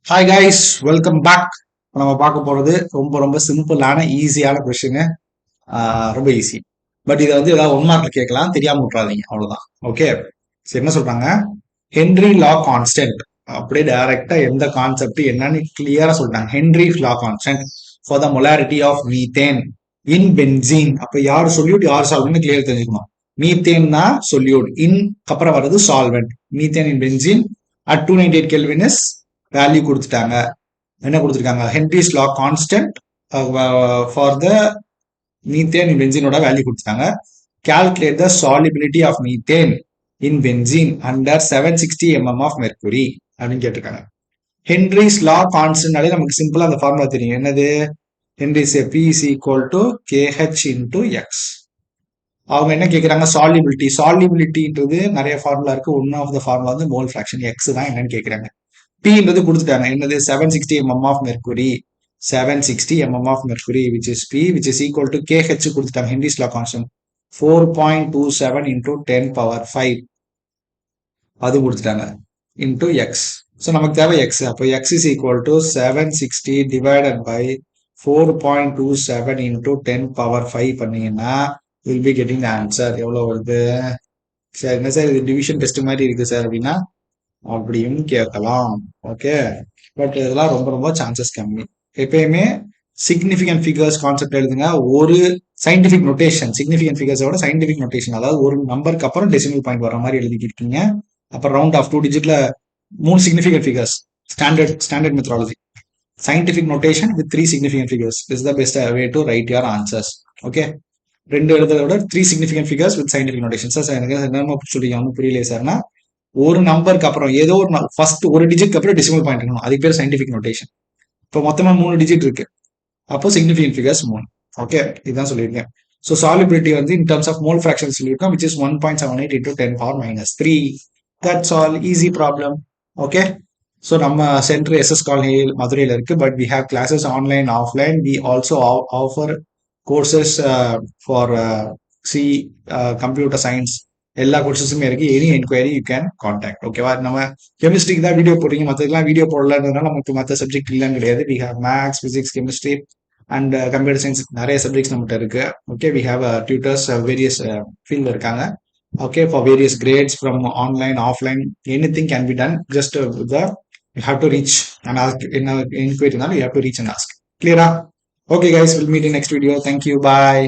Hi guys, welcome back. நம்ம பார்க்க போறது ரொம்ப ரொம்ப சிம்பிளான ஈஸியான கொஸ்டின். ரொம்ப ஈஸி. பட் இதை வந்து ஏதாவது ஒன் மார்க்ல கேட்கலாம், தெரியாம விட்றாதீங்க, அவ்வளவுதான். ஓகே. சரி, என்ன சொல்றாங்க? Henry law constant. அப்படியே டைரக்டா எந்த கான்செப்ட் என்னன்னு கிளியரா சொல்லிட்டாங்க. Henry law constant for the molarity of methane in benzene. அப்ப யார் சொல்யூட் யார் சால்வெண்ட் கிளியர் தெரிஞ்சுக்கணும். மீத்தேன் தான் சொல்யூட், இன் அப்புறம் வர்றது solvent. Methane in benzene at 298 kelvin is value கொடுத்துட்டாங்க. என்ன கொடுத்துருக்காங்க? Henry's law constant for the methane in பென்சீனோட வேல்யூ கொடுத்துட்டாங்க. Calculate the solubility of methane in benzene under 760 mm of mercury அப்படின்னு கேட்டிருக்காங்க. ஹென்ரிஸ் லா கான்ஸ்டன்ட்னாலே நமக்கு சிம்பிளா அந்த ஃபார்முலா தெரியும். என்னது? Henry's P is equal to KH into X. அவங்க என்ன கேட்குறாங்க? சாலிபிலிட்டி. சாலிபிலிட்டின்றது நிறைய ஃபார்முலா இருக்கு. ஒன் ஆஃப் த ஃபார்முலா வந்து மோல் ஃபிராக்ஷன். எக்ஸ் தான் என்னன்னு கேட்குறாங்க. Pன்றது கொடுத்துட்டாங்க. என்னது? 760 mm of mercury. 760 mm of mercury which is P which is equal to KH கொடுத்துட்டாங்க. Henry's law constant 4.27 into 10 power 5 அது கொடுத்துட்டாங்க into X. ஸோ நமக்கு தேவை X. அப்போ X is equal to 760 divided by 4.27 into 10 power 5 பண்ணீங்கன்னா will be getting the answer. எவ்வளோ வருது? Sir என்ன சார் இது டிவிஷன் டெஸ்ட் மாதிரி இருக்கு சார் அப்படின்னா அப்படின்னு கேட்கலாம். ஓகே. பட் இதெல்லாம் ரொம்ப ரொம்ப சான்சஸ் கம்மி. எப்பயுமே சிக்னிஃபிகன்ட் ஃபிகர்ஸ் கான்செப்ட் எழுதுங்க. ஒரு சயின்டிபிக் நோட்டேஷன், சிக்னிஃபிகன்ட் ஃபிகர்ஸோட சயின்டிபிக் நோட்டேஷன், அதாவது ஒரு நம்பருக்கு அப்புறம் டெசிமல் பாயிண்ட் வர மாதிரி எழுதிக்கிட்டீங்க. அப்புறம் ரவுண்ட் ஆஃப் 2 டிஜிட்ல 3 significant figures. Standard methodology. Scientific notation with 3 significant figures is the best way to write your answers. Okay. 2 எழுதுறத விட 3 significant figures with scientific notation. Sir எனக்கு என்னமோ சொல்லிங்க, ஒன்றும் புரியலையே சார்னா, ஒரு நம்பருக்கு அப்புறம் ஏதோ ஒரு ஃபர்ஸ்ட் ஒரு டிஜிட்க்கு அப்புறம் டெசிமல் பாயிண்ட் இருக்கணும். அதுக்கு பேர் சயின்டிபிக் நோட்டேஷன். இப்போ மொத்தமா 3 டிஜிட் இருக்கு. அப்போ சிக்னிஃபிகன்ட் ஃபிகர்ஸ் 3. ஓகே, இதுதான் சொல்லியிருக்கேன். ஸோ சாலிபிலிட்டி வந்து in terms of mole fraction சொல்லியிருக்கோம், which is 1.78 into 10 power minus 3. That's all. Easy problem. Okay. So நம்ம சென்டர் SS காலனி மதுரையில் இருக்கு. But we have classes online offline. We also offer courses for C computer science. எல்லா கோர்சஸுமே இருக்கு. Any enquiry you can contact. ஓகேவா? நம்ம கெமிஸ்ட்ரிக்கு தான் video போடுறீங்க, மற்றதுக்கெல்லாம் வீடியோ போடலன்றதுனால நமக்கு மற்ற சப்ஜெக்ட் இல்லைன்னு கிடையாது. We have maths, physics, chemistry and computer science நிறைய சப்ஜெக்ட்ஸ் நம்மகிட்ட இருக்கு. Okay. We have tutors various ஃபீல்டில் இருக்காங்க. Okay, for various grades from online, offline, anything can be done. Just you have to reach and ask in a inquiry. You have to reach and ask. Clear? Okay, guys, we'll meet in next video. Thank you. Bye.